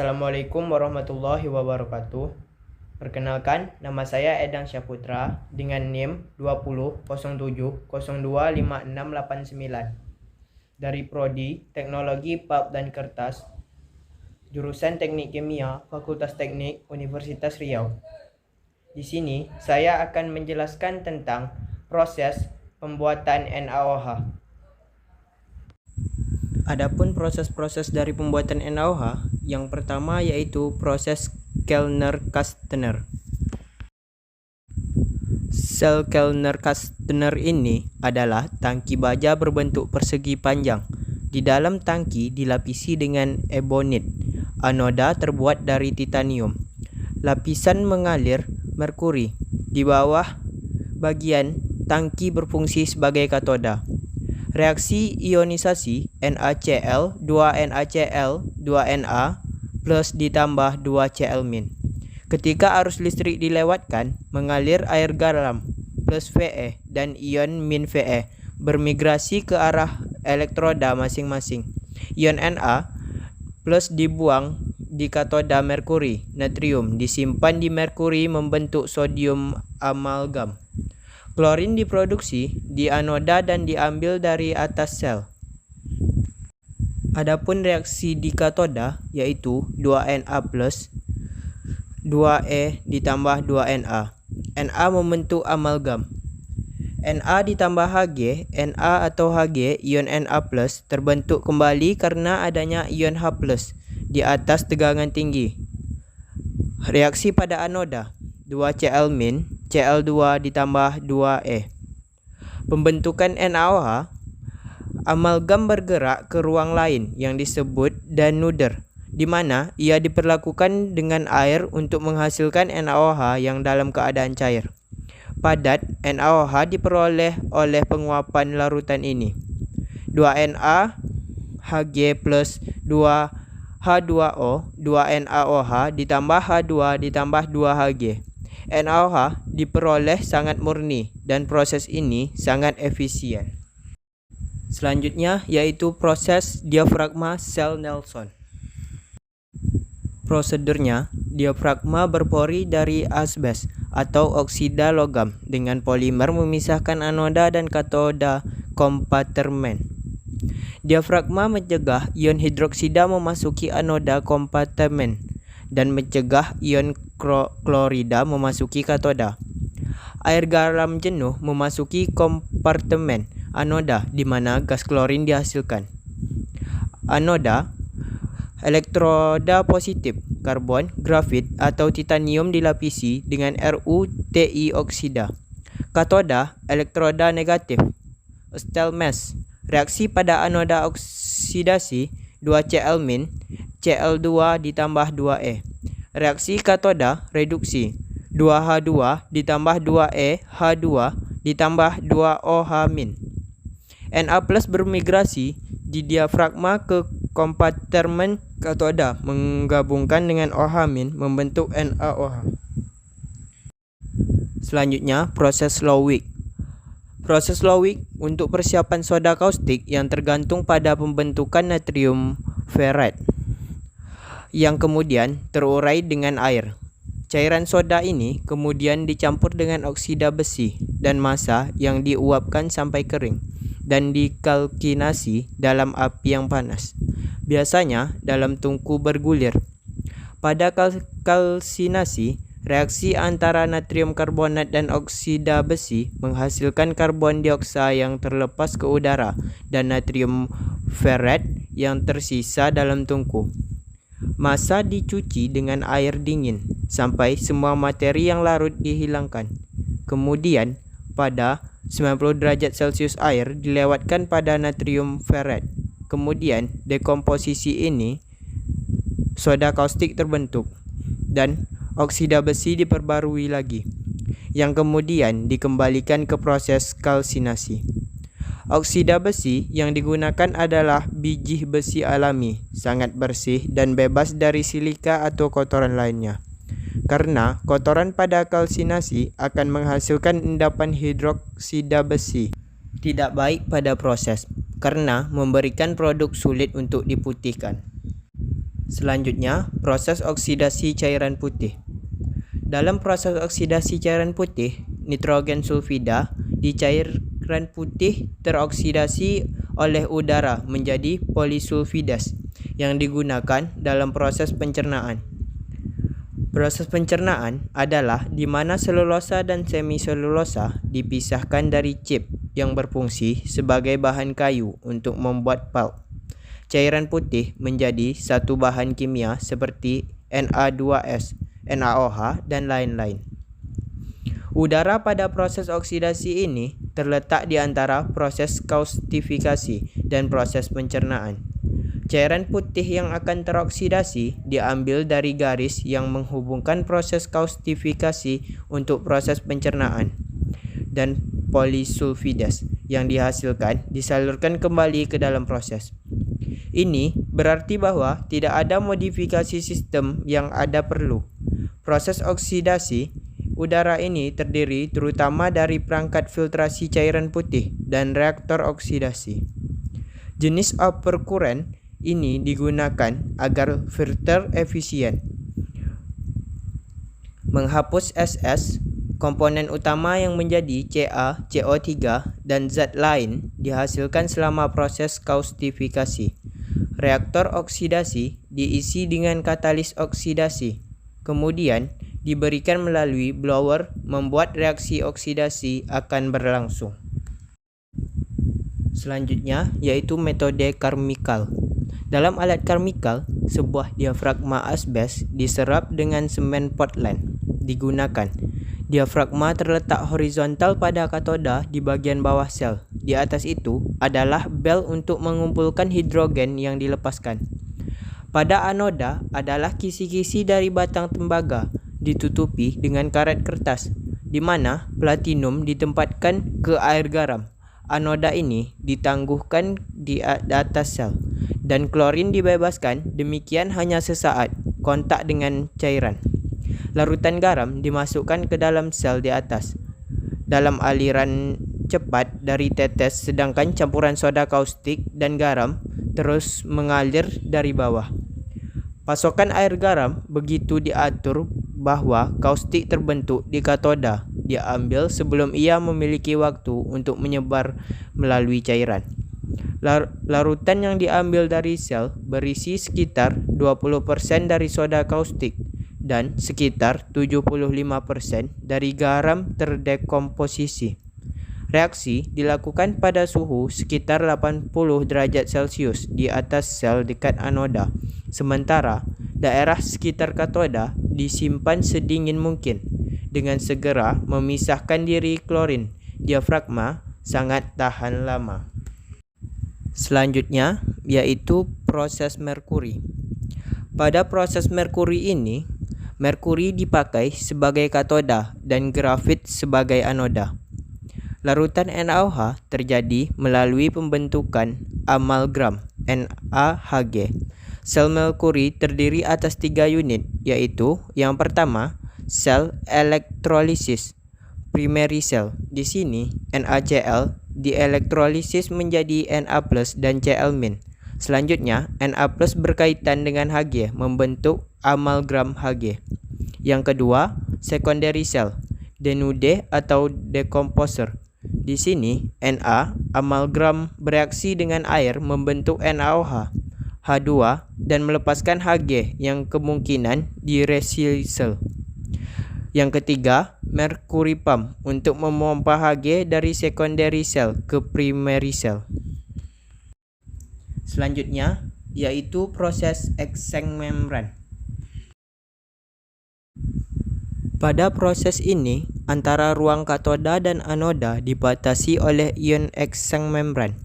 Assalamualaikum warahmatullahi wabarakatuh. Perkenalkan, nama saya Edang Syaputra dengan NIM 2007025689 dari Prodi Teknologi Pulp dan Kertas, jurusan Teknik Kimia, Fakultas Teknik Universitas Riau. Di sini saya akan menjelaskan tentang proses pembuatan NaOH. Adapun proses-proses dari pembuatan NaOH, yang pertama yaitu proses Kellner-Castner. Sel Kellner-Castner ini adalah tangki baja berbentuk persegi panjang. Di dalam tangki dilapisi dengan ebonit. Anoda terbuat dari titanium. Lapisan mengalir merkuri. Di bawah bagian tangki berfungsi sebagai katoda. Reaksi ionisasi NaCl 2NaCl 2Na plus ditambah 2Cl-. Ketika arus listrik dilewatkan, mengalir air garam plus Fe dan ion min Fe bermigrasi ke arah elektroda masing-masing. Ion Na plus dibuang di katoda merkuri, natrium disimpan di merkuri membentuk sodium amalgam. Klorin diproduksi di anoda dan diambil dari atas sel. Adapun reaksi di katoda yaitu 2Na plus 2E ditambah 2Na. Na membentuk amalgam. Na ditambah Hg, Na atau Hg ion Na plus terbentuk kembali karena adanya ion H plus di atas tegangan tinggi. Reaksi pada anoda 2Cl- Cl2 ditambah 2E. Pembentukan NaOH, amalgam bergerak ke ruang lain yang disebut danuder, di mana ia diperlakukan dengan air untuk menghasilkan NaOH yang dalam keadaan cair. Padat NaOH diperoleh oleh penguapan larutan ini. 2Na Hg plus 2H2O 2NaOH ditambah H2 ditambah 2Hg. NaOH diperoleh sangat murni dan proses ini sangat efisien. Selanjutnya yaitu proses diafragma sel Nelson. Prosedurnya, diafragma berpori dari asbes atau oksida logam dengan polimer memisahkan anoda dan katoda kompartemen. Diafragma mencegah ion hidroksida memasuki anoda kompartemen dan mencegah ion klorida memasuki katoda. Air garam jenuh memasuki kompartemen anoda di mana gas klorin dihasilkan. Anoda, elektroda positif, karbon, grafit atau titanium dilapisi dengan RuTi oksida. Katoda, elektroda negatif, stainless. Reaksi pada anoda oksidasi 2Cl- Cl2 ditambah 2E. Reaksi katoda reduksi 2H2 ditambah 2E H2 ditambah 2OH-. Na plus bermigrasi di diafragma ke kompartemen katoda menggabungkan dengan OH- membentuk NaOH. Selanjutnya proses Lowick. Proses Lowick untuk persiapan soda kaustik yang tergantung pada pembentukan natrium ferrite yang kemudian terurai dengan air. Cairan soda ini kemudian dicampur dengan oksida besi dan massa yang diuapkan sampai kering dan dikalkinasi dalam api yang panas, biasanya dalam tungku bergulir. Pada kalsinasi, reaksi antara natrium karbonat dan oksida besi menghasilkan karbon dioksida yang terlepas ke udara dan natrium ferrite yang tersisa dalam tungku. Massa dicuci dengan air dingin sampai semua materi yang larut dihilangkan. Kemudian, pada 90 derajat Celcius air dilewatkan pada natrium ferrite. Kemudian, dekomposisi ini, soda kaustik terbentuk dan oksida besi diperbarui lagi, yang kemudian dikembalikan ke proses kalsinasi. Oksida besi yang digunakan adalah biji besi alami, sangat bersih dan bebas dari silika atau kotoran lainnya. Karena kotoran pada kalsinasi akan menghasilkan endapan hidroksida besi. Tidak baik pada proses, karena memberikan produk sulit untuk diputihkan. Selanjutnya, proses oksidasi cairan putih. Dalam proses oksidasi cairan putih, nitrogen sulfida di cairan putih teroksidasi oleh udara menjadi polisulfidas yang digunakan dalam proses pencernaan. Proses pencernaan adalah di mana selulosa dan semiselulosa dipisahkan dari chip yang berfungsi sebagai bahan kayu untuk membuat pulp. Cairan putih menjadi satu bahan kimia seperti Na2S, NaOH, dan lain-lain. Udara pada proses oksidasi ini terletak di antara proses kaustifikasi dan proses pencernaan. Cairan putih yang akan teroksidasi diambil dari garis yang menghubungkan proses kaustifikasi untuk proses pencernaan, dan polisulfidas yang dihasilkan disalurkan kembali ke dalam proses. Ini berarti bahwa tidak ada modifikasi sistem yang ada perlu. Proses oksidasi udara ini terdiri terutama dari perangkat filtrasi cairan putih dan reaktor oksidasi. Jenis upper current ini digunakan agar filter efisien, menghapus SS, komponen utama yang menjadi Ca, CO3, dan zat lain dihasilkan selama proses kaustifikasi. Reaktor oksidasi diisi dengan katalis oksidasi, kemudian diberikan melalui blower membuat reaksi oksidasi akan berlangsung. Selanjutnya yaitu metode karmikal. Dalam alat karmikal, sebuah diafragma asbes diserap dengan semen Portland digunakan. Diafragma terletak horizontal pada katoda di bagian bawah sel. Di atas itu adalah bel untuk mengumpulkan hidrogen yang dilepaskan. Pada anoda adalah kisi-kisi dari batang tembaga ditutupi dengan karet kertas, di mana platinum ditempatkan ke air garam. Anoda ini ditangguhkan di atas sel, dan klorin dibebaskan, demikian hanya sesaat kontak dengan cairan. Larutan garam dimasukkan ke dalam sel di atas dalam aliran cepat dari tetes, sedangkan campuran soda kaustik dan garam terus mengalir dari bawah. Pasokan air garam begitu diatur bahwa kaustik terbentuk di katoda diambil sebelum ia memiliki waktu untuk menyebar melalui cairan. Larutan yang diambil dari sel berisi sekitar 20% dari soda kaustik dan sekitar 75% dari garam terdekomposisi. Reaksi dilakukan pada suhu sekitar 80 derajat Celcius di atas sel dekat anoda, sementara daerah sekitar katoda disimpan sedingin mungkin. Dengan segera memisahkan diri klorin, diafragma sangat tahan lama. Selanjutnya yaitu proses merkuri. Pada proses merkuri ini, merkuri dipakai sebagai katoda dan grafit sebagai anoda. Larutan NaOH terjadi melalui pembentukan amalgam NaHg. Sel merkuri terdiri atas 3 unit, yaitu yang pertama, sel elektrolisis, primary cell. Di sini NaCl dielektrolisis menjadi Na+ dan Cl-. Selanjutnya, Na+ berkaitan dengan Hg membentuk amalgam Hg. Yang kedua, secondary cell, denude atau decomposer. Di sini Na amalgam bereaksi dengan air membentuk NaOH, H2 dan melepaskan Hg yang kemungkinan direcycle. Yang ketiga, mercury pump untuk memompa Hg dari secondary cell ke primary cell. Selanjutnya yaitu proses exchange membran. Pada proses ini, antara ruang katoda dan anoda dibatasi oleh ion exchange membran.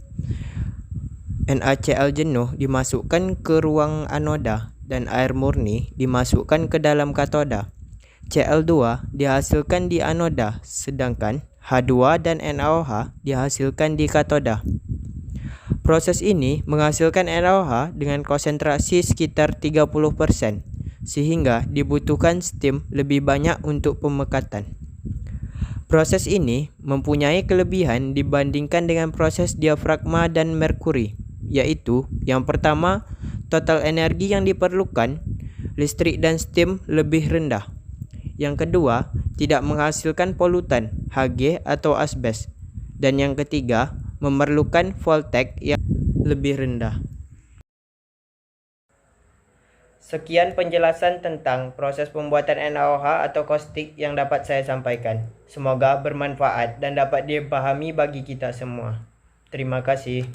NaCl jenuh dimasukkan ke ruang anoda dan air murni dimasukkan ke dalam katoda. Cl2 dihasilkan di anoda, sedangkan H2 dan NaOH dihasilkan di katoda. Proses ini menghasilkan NaOH dengan konsentrasi sekitar 30%, sehingga dibutuhkan steam lebih banyak untuk pemekatan. Proses ini mempunyai kelebihan dibandingkan dengan proses diafragma dan merkuri, yaitu yang pertama, total energi yang diperlukan, listrik dan steam lebih rendah. Yang kedua, tidak menghasilkan polutan, Hg atau asbes. Dan yang ketiga, memerlukan voltage yang lebih rendah. Sekian penjelasan tentang proses pembuatan NaOH atau caustic yang dapat saya sampaikan. Semoga bermanfaat dan dapat dipahami bagi kita semua. Terima kasih.